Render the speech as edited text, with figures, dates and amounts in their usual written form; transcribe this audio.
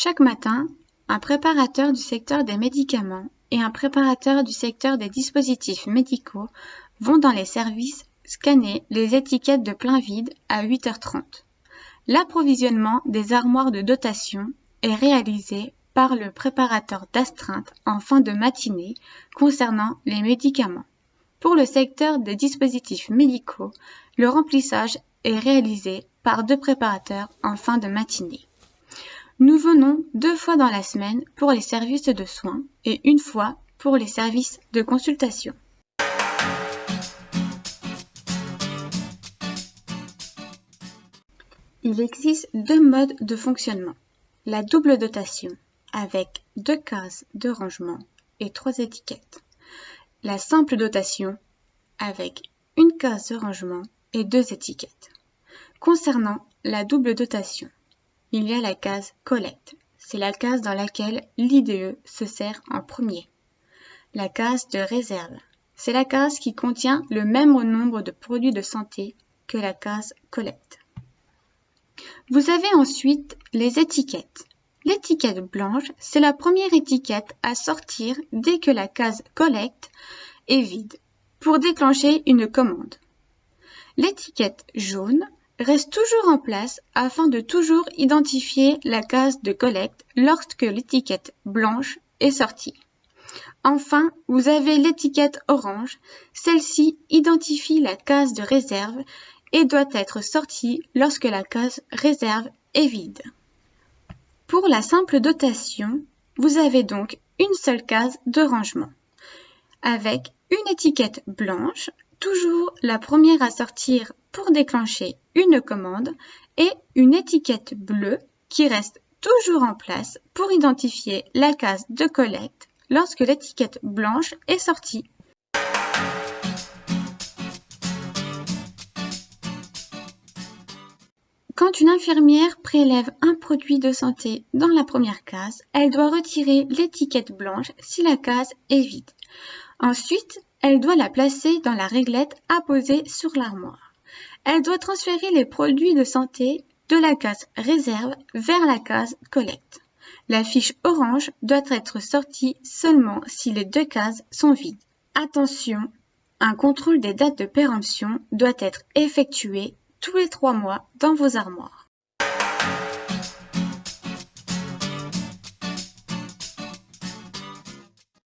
Chaque matin, un préparateur du secteur des médicaments et un préparateur du secteur des dispositifs médicaux vont dans les services scanner les étiquettes de plein vide à 8h30. L'approvisionnement des armoires de dotation est réalisé par le préparateur d'astreinte en fin de matinée concernant les médicaments. Pour le secteur des dispositifs médicaux, le remplissage est réalisé par 2 préparateurs en fin de matinée. Nous venons 2 fois dans la semaine pour les services de soins et 1 fois pour les services de consultation. Il existe 2 modes de fonctionnement. La double dotation avec 2 cases de rangement et 3 étiquettes. La simple dotation avec 1 case de rangement et 2 étiquettes. Concernant la double dotation, il y a la case collecte. C'est la case dans laquelle l'IDE se sert en premier. La case de réserve. C'est la case qui contient le même nombre de produits de santé que la case collecte. Vous avez ensuite les étiquettes. L'étiquette blanche, c'est la première étiquette à sortir dès que la case collecte est vide pour déclencher une commande. L'étiquette jaune reste toujours en place afin de toujours identifier la case de collecte lorsque l'étiquette blanche est sortie. Enfin, vous avez l'étiquette orange. Celle-ci identifie la case de réserve et doit être sortie lorsque la case réserve est vide. Pour la simple dotation, vous avez donc une seule case de rangement, avec une étiquette blanche, toujours la première à sortir pour déclencher une commande, et une étiquette bleue qui reste toujours en place pour identifier la case de collecte lorsque l'étiquette blanche est sortie. Quand une infirmière prélève un produit de santé dans la première case, elle doit retirer l'étiquette blanche si la case est vide. Ensuite, elle doit la placer dans la réglette à poser sur l'armoire. Elle doit transférer les produits de santé de la case réserve vers la case collecte. La fiche orange doit être sortie seulement si les 2 cases sont vides. Attention, un contrôle des dates de péremption doit être effectué tous les 3 mois dans vos armoires.